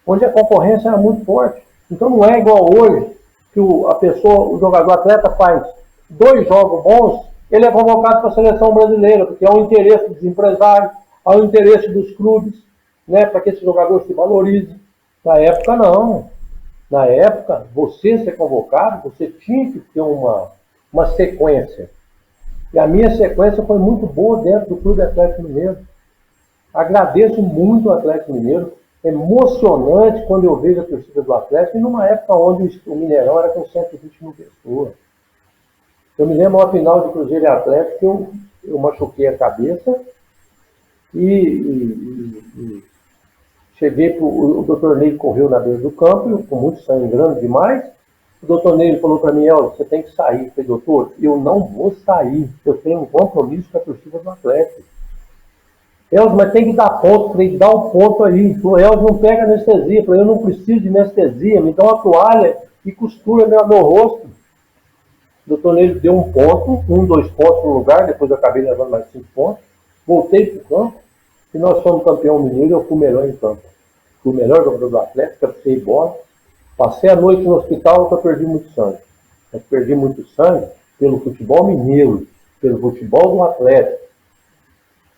onde a concorrência era muito forte. Então não é igual hoje, que o jogador atleta faz 2 jogos bons, ele é convocado para a seleção brasileira, porque é um interesse dos empresários, é um interesse dos clubes, né, para que esse jogador se valorize. Na época não. Na época, você ser convocado, você tinha que ter uma sequência. E a minha sequência foi muito boa dentro do Clube Atlético Mineiro. Agradeço muito o Atlético Mineiro. É emocionante quando eu vejo a torcida do Atlético, e numa época onde o Mineirão era com 120 mil pessoas. Eu me lembro uma final de Cruzeiro e Atlético, eu machuquei a cabeça e cheguei, o doutor Ney correu na beira do campo, com muito sangue grande demais. O doutor Ney falou para mim, você tem que sair. Eu falei, doutor, eu não vou sair. Eu tenho um compromisso com a torcida do Atlético. Elzo, mas tem que dar ponto. Falei, dá um ponto aí. O Elzo não pega anestesia. Falei, eu não preciso de anestesia. Me dá uma toalha e costura meu rosto. O doutor Ney deu 1 ponto, 2 pontos no lugar. Depois eu acabei levando mais 5 pontos. Voltei para o campo. E nós fomos campeão mineiro. Eu fui o melhor em campo. Fui o melhor jogador do Atlético. Captei bola. Passei a noite no hospital porque eu perdi muito sangue. Eu perdi muito sangue pelo futebol mineiro, pelo futebol do Atlético,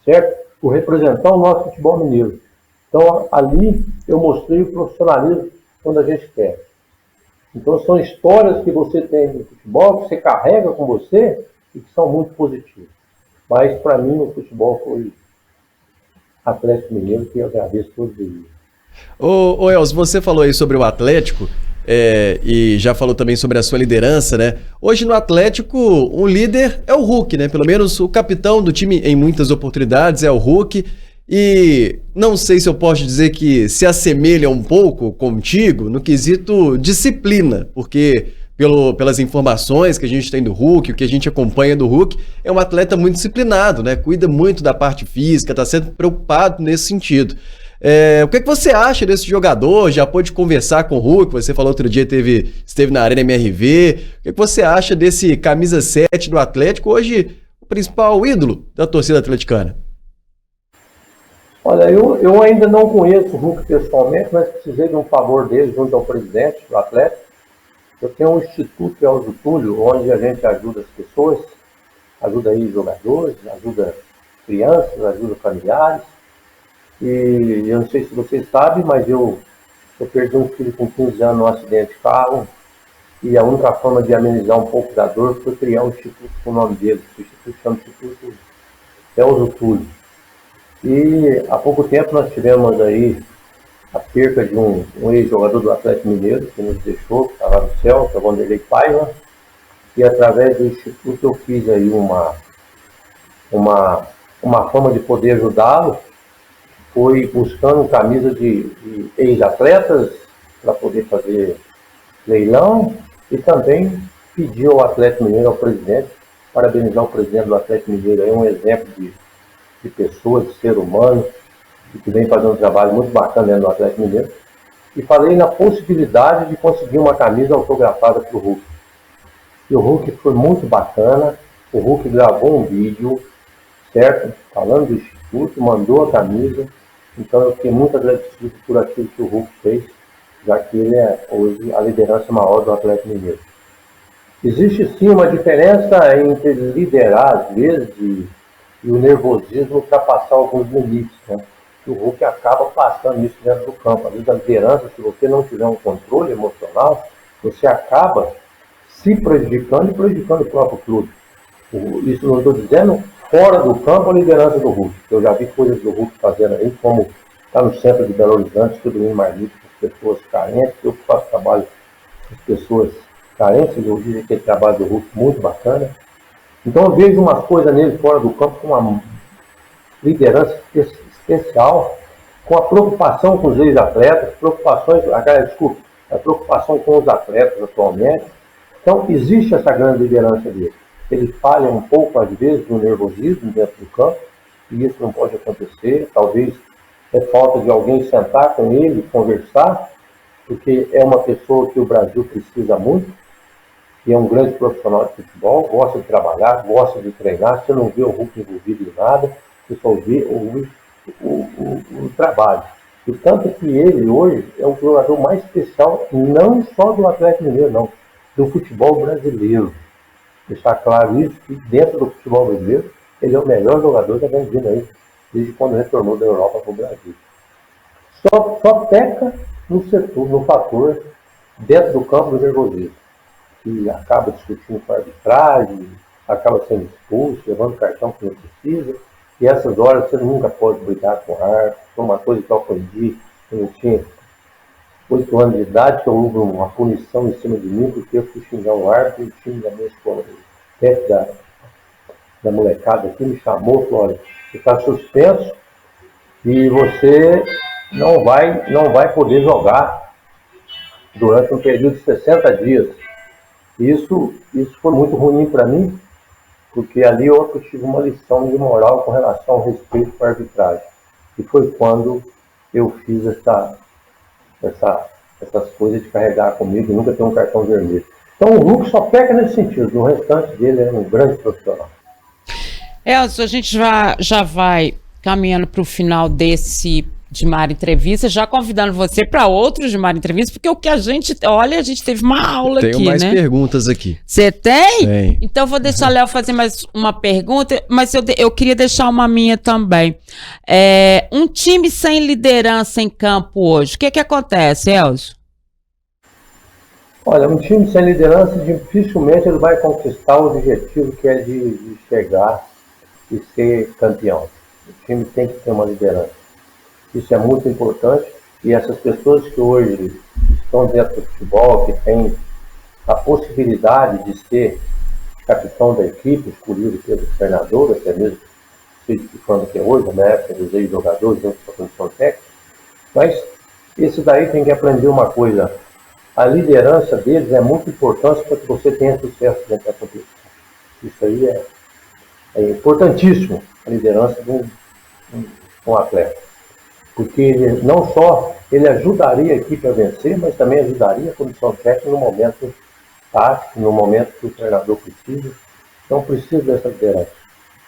certo? Por representar o nosso futebol mineiro. Então, ali eu mostrei o profissionalismo quando a gente quer. Então são histórias que você tem no futebol, que você carrega com você e que são muito positivas. Mas para mim o futebol foi Atlético Mineiro, que eu agradeço todos os dias. Ô Elcio, você falou aí sobre o Atlético e já falou também sobre a sua liderança, né? Hoje no Atlético, um líder é o Hulk, né? Pelo menos o capitão do time em muitas oportunidades é o Hulk. E não sei se eu posso dizer que se assemelha um pouco contigo no quesito disciplina, porque pelas informações que a gente tem do Hulk, o que a gente acompanha do Hulk, é um atleta muito disciplinado, né? Cuida muito da parte física, está sempre preocupado nesse sentido. O que você acha desse jogador? Já pôde conversar com o Hulk? Você falou outro dia, esteve na Arena MRV. O que você acha desse camisa 7 do Atlético, hoje o principal ídolo da torcida atleticana? Olha, eu ainda não conheço o Hulk pessoalmente, mas precisei de um favor dele junto ao presidente do Atlético. Eu tenho um instituto, que é o Getúlio, onde a gente ajuda as pessoas, ajuda aí jogadores, ajuda crianças, ajuda familiares. E eu não sei se vocês sabem, mas eu perdi um filho com 15 anos num acidente de carro, e a única forma de amenizar um pouco da dor foi criar um instituto com o nome dele. O instituto chama Instituto Elzo Túlio. E há pouco tempo nós tivemos aí a perca de um ex-jogador do Atlético Mineiro, que nos deixou, que estava no céu, que é o Vanderlei Paiva, e através do Instituto eu fiz aí uma forma de poder ajudá-lo, foi buscando camisa de ex-atletas para poder fazer leilão, e também pediu ao Atlético Mineiro, ao presidente, parabenizar o presidente do Atlético Mineiro, é um exemplo de pessoas, de ser humano, e que vem fazendo um trabalho muito bacana dentro do Atlético Mineiro, e falei na possibilidade de conseguir uma camisa autografada para o Hulk. E o Hulk foi muito bacana, o Hulk gravou um vídeo, certo? Falando do Instituto, mandou a camisa, então eu fiquei muito agradecido por aquilo que o Hulk fez, já que ele é hoje a liderança maior do Atlético Mineiro. Existe sim uma diferença entre liderar, às vezes, e o nervosismo ultrapassar alguns limites, né? Que o Hulk acaba passando isso dentro do campo. Às vezes a liderança, se você não tiver um controle emocional, você acaba se prejudicando e prejudicando o próprio clube. Isso não estou dizendo fora do campo a liderança do Hulk. Eu já vi coisas do Hulk fazendo aí, como está no centro de Belo Horizonte, distribuindo marmita para as pessoas carentes. Eu faço trabalho com as pessoas carentes, eu vi aquele trabalho do Hulk muito bacana. Então eu vejo umas coisas nele fora do campo com uma liderança especial, com a preocupação com os ex-atletas, a preocupação com os atletas atualmente. Então existe essa grande liderança dele. Ele falha um pouco, às vezes, no nervosismo dentro do campo, e isso não pode acontecer. Talvez é falta de alguém sentar com ele, conversar, porque é uma pessoa que o Brasil precisa muito, que é um grande profissional de futebol, gosta de trabalhar, gosta de treinar. Você não vê o Hulk envolvido em nada, você só vê o trabalho. E tanto que ele hoje é o jogador mais especial, não só do Atlético Mineiro, não, do futebol brasileiro. Deixar claro isso, que dentro do futebol brasileiro, ele é o melhor jogador que vem vindo aí, desde quando retornou da Europa para o Brasil. Só peca no fator dentro do campo do nervosismo, que acaba discutindo com a arbitragem, acaba sendo expulso, levando cartão que não precisa, e essas horas você nunca pode brigar com o árbitro. Foi uma coisa que eu aprendi quando eu tinha 8 anos de idade, que houve uma punição em cima de mim, porque eu fui xingar um árbitro, e o time da minha escola, perto da molecada aqui, me chamou, falou: olha, você está suspenso e você não vai poder jogar durante um período de 60 dias. Isso foi muito ruim para mim, porque ali eu tive uma lição de moral com relação ao respeito com a arbitragem. E foi quando eu fiz essas coisas de carregar comigo e nunca ter um cartão vermelho. Então o Hulk só peca nesse sentido, o restante dele é um grande profissional. Elcio, a gente já vai caminhando para o final desse de Mara Entrevista, já convidando você para outros de Mara Entrevista, porque o que a gente teve uma aula aqui, né? Tenho mais perguntas aqui. Você tem? Tem. Então vou deixar o Léo fazer mais uma pergunta, mas eu queria deixar uma minha também. Um time sem liderança em campo hoje, o que acontece, Elcio? Olha, um time sem liderança dificilmente ele vai conquistar o objetivo que é de chegar e ser campeão. O time tem que ter uma liderança. Isso é muito importante e essas pessoas que hoje estão dentro do futebol, que têm a possibilidade de ser capitão da equipe, escolhido pelo treinador, até mesmo quando que é hoje, na época dos ex-jogadores, dentro da comissão técnica, mas esse daí tem que aprender uma coisa: a liderança deles é muito importante para que você tenha sucesso dentro da competição. Isso aí é importantíssimo, a liderança de um atleta. Porque ele não só ele ajudaria a equipe a vencer, mas também ajudaria a comissão técnica no momento tático, no momento que o treinador precisa. Então precisa dessa liderança.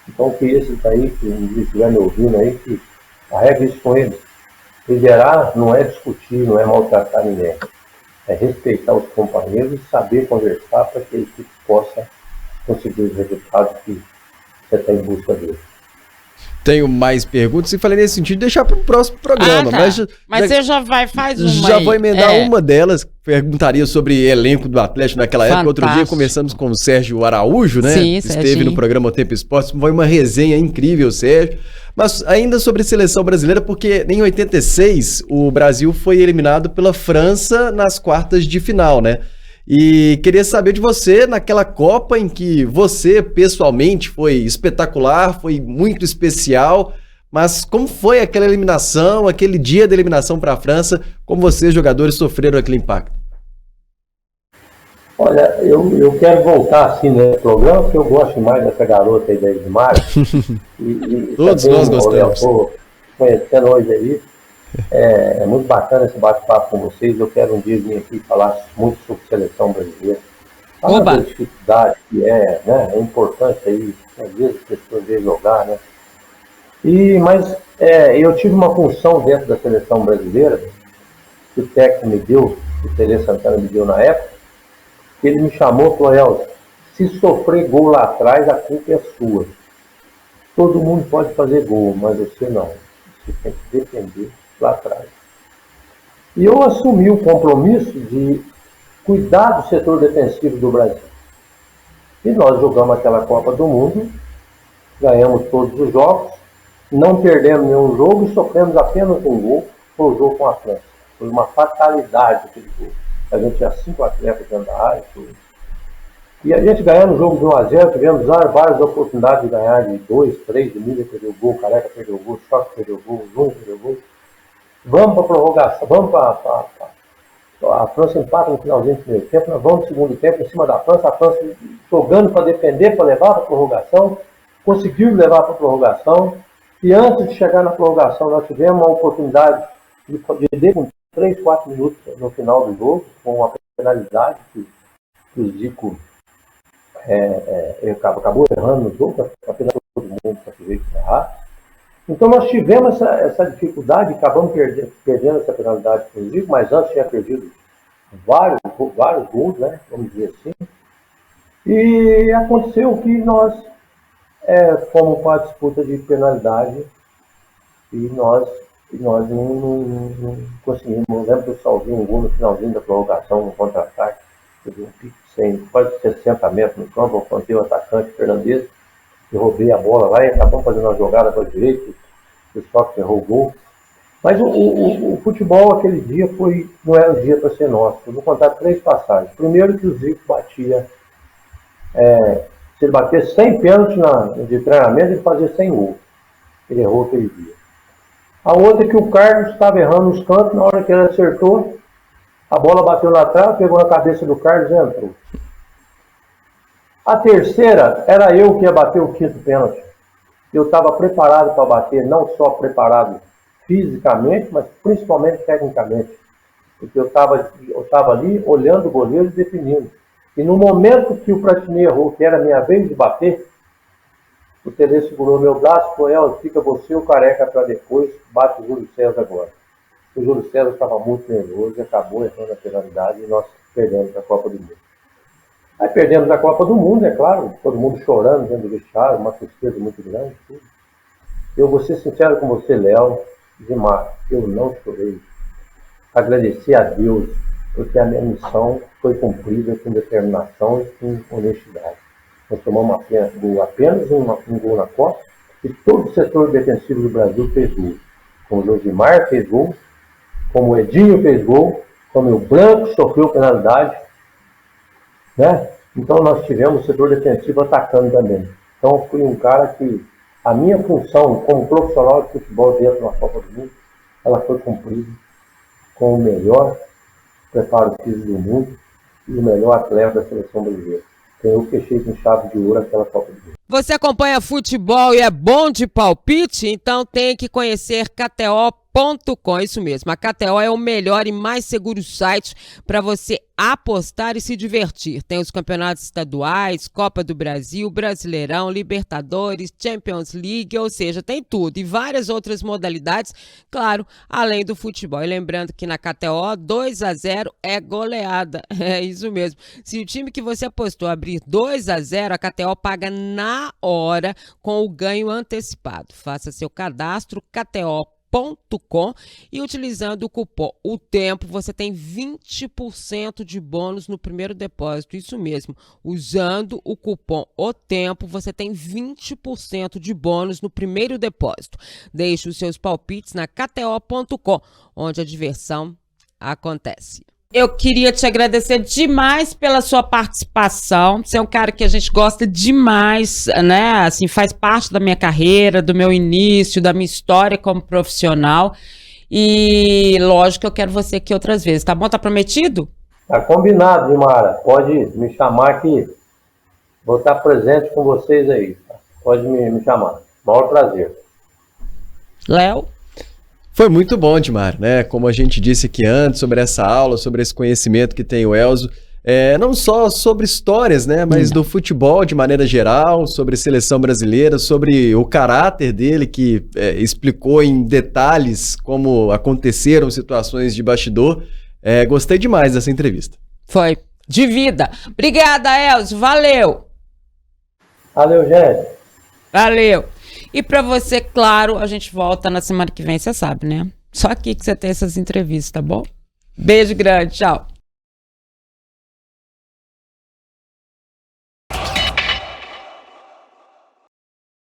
Então que esse daí, que estiver me ouvindo aí, que carregue isso com eles. Liderar não é discutir, não é maltratar ninguém. É respeitar os companheiros e saber conversar para que a equipe possa conseguir os resultados que você está em busca deles. Tenho mais perguntas e falei nesse sentido de deixar para o próximo programa. Tá. Mas você já vai, faz uma já aí. vou emendar uma delas. Perguntaria sobre elenco do Atlético naquela época. Outro dia conversamos com o Sérgio Araújo, né? Sim, esteve Serginho. no programa O Tempo Esportes. Foi uma resenha incrível, Sérgio. Mas ainda sobre seleção brasileira, porque em 86 o Brasil foi eliminado pela França nas quartas de final, né? E queria saber de você, naquela Copa em que você, pessoalmente, foi espetacular, foi muito especial, mas como foi aquela eliminação, aquele dia da eliminação para a França, como vocês, jogadores, sofreram aquele impacto? Olha, eu quero voltar assim nesse programa, porque eu gosto mais dessa garota aí da Edmar. Todos nós gostamos. Estou conhecendo hoje aí. É muito bacana esse bate-papo com vocês. Eu quero um dia vir aqui falar muito sobre seleção brasileira. Falar da dificuldade que né? É importante aí, às vezes as pessoas veem jogar, né? Mas eu tive uma função dentro da seleção brasileira, que o técnico me deu, o Tele Santana me deu na época, que ele me chamou e falou: Elcio, se sofrer gol lá atrás, a culpa é sua. Todo mundo pode fazer gol, mas você não. Você tem que defender lá atrás. E eu assumi o compromisso de cuidar do setor defensivo do Brasil. E nós jogamos aquela Copa do Mundo, ganhamos todos os jogos, não perdemos nenhum jogo e sofremos apenas um gol, foi o jogo com a França. Foi uma fatalidade aquele gol. A gente tinha 5 atletas dentro da área. E a gente ganhando o jogo de 1-0, tivemos várias oportunidades de ganhar de 2, 3, o Miller perdeu o gol, o Careca perdeu o gol, o Choque perdeu o gol, o Júnior perdeu o gol. Vamos para a prorrogação, vamos para a França empata no finalzinho do primeiro tempo, nós vamos no segundo tempo em cima da França, a França jogando para defender, para levar para a prorrogação, conseguiu levar para a prorrogação, e antes de chegar na prorrogação nós tivemos uma oportunidade de com 3, 4 minutos no final do jogo, com uma penalidade que o Zico acabou errando no jogo, apenas todo mundo para ver que errar. Então nós tivemos essa dificuldade, acabamos perdendo essa penalidade com o Zico, mas antes tinha perdido vários gols, né, vamos dizer assim. E aconteceu que nós fomos para a disputa de penalidade e nós não conseguimos. Eu lembro que eu salvei um gol no finalzinho da prorrogação, no contra-ataque, um pique de quase 60 metros no campo, eu contei o atacante Fernandes, e roubei a bola lá e acabamos fazendo uma jogada para a direita, o pessoal que errou o gol. Mas o futebol aquele dia não era um dia para ser nosso. Eu vou contar 3 passagens. Primeiro que o Zico batia, se ele batesse 100 pênaltis de treinamento, ele fazia 100 gols. Ele errou aquele dia. A outra é que o Carlos estava errando os cantos, na hora que ele acertou, a bola bateu lá atrás, pegou na cabeça do Carlos e entrou. A terceira, era eu que ia bater o 5º pênalti. Eu estava preparado para bater, não só preparado fisicamente, mas principalmente tecnicamente. Porque eu estava ali olhando o goleiro e definindo. E no momento que o Pratini errou, que era a minha vez de bater, o Tele segurou meu braço e falou: fica você o Careca para depois, bate o Júlio César agora. O Júlio César estava muito nervoso e acabou errando a penalidade e nós perdemos a Copa do Mundo. Aí perdemos a Copa do Mundo, é claro, todo mundo chorando dentro do vestiário, uma tristeza muito grande. Tudo. Eu vou ser sincero com você, Léo, Zimar, eu não chorei. Agradeci a Deus porque a minha missão foi cumprida com determinação e com honestidade. Nós tomamos apenas um gol na Copa e todo o setor defensivo do Brasil fez gol. Como o Josimar fez gol, como o Edinho fez gol, como o Branco sofreu penalidade, né? Então nós tivemos o setor defensivo atacando também. Então fui um cara que a minha função como profissional de futebol dentro da Copa do Mundo, ela foi cumprida com o melhor preparo físico do mundo e o melhor atleta da seleção brasileira. Então eu fechei com chave de ouro aquela Copa do Mundo. Você acompanha futebol e é bom de palpite? Então tem que conhecer KTO.com, isso mesmo. A KTO é o melhor e mais seguro site para você apostar e se divertir. Tem os campeonatos estaduais, Copa do Brasil, Brasileirão, Libertadores, Champions League, ou seja, tem tudo. E várias outras modalidades, claro, além do futebol. E lembrando que na KTO, 2-0 é goleada. É isso mesmo. Se o time que você apostou abrir 2-0, a KTO paga na hora com o ganho antecipado. Faça seu cadastro KTO.com e utilizando o cupom O Tempo, você tem 20% de bônus no primeiro depósito. Isso mesmo, usando o cupom O Tempo, você tem 20% de bônus no primeiro depósito. Deixe os seus palpites na KTO.com, onde a diversão acontece. Eu queria te agradecer demais pela sua participação. Você é um cara que a gente gosta demais, né? Assim, faz parte da minha carreira, do meu início, da minha história como profissional. E, lógico, eu quero você aqui outras vezes, tá bom? Tá prometido? Tá combinado, Dimara. Pode me chamar que vou estar presente com vocês aí. Tá? Pode me chamar. Maior prazer. Léo? Foi muito bom, Dimar, né? Como a gente disse aqui antes, sobre essa aula, sobre esse conhecimento que tem o Elzo, não só sobre histórias, né? Mas do futebol de maneira geral, sobre seleção brasileira, sobre o caráter dele, que explicou em detalhes como aconteceram situações de bastidor. Gostei demais dessa entrevista. Foi. De vida. Obrigada, Elzo. Valeu. Valeu, gente. Valeu. E pra você, claro, a gente volta na semana que vem, você sabe, né? Só aqui que você tem essas entrevistas, tá bom? Beijo grande, tchau.